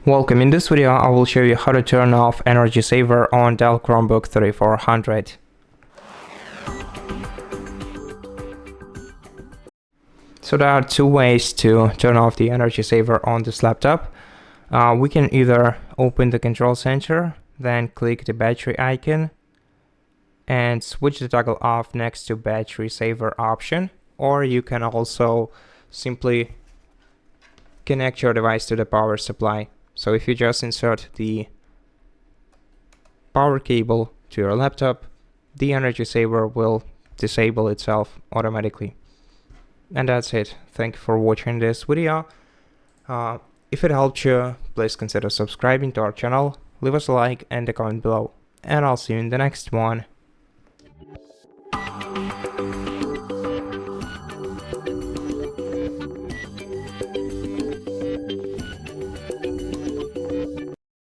Welcome. In this video, I will show you how to turn off Energy Saver on DELL Chromebook 3400. So there are two ways to turn off the Energy Saver on this laptop. We can either open the control center, then click the battery icon and switch the toggle off next to battery saver option, or you can also simply connect your device to the power supply. So if you just insert the power cable to your laptop, the Energy Saver will disable itself automatically. And that's it. Thank you for watching this video. If it helped you, please consider subscribing to our channel, leave us a like and a comment below. And I'll see you in the next one.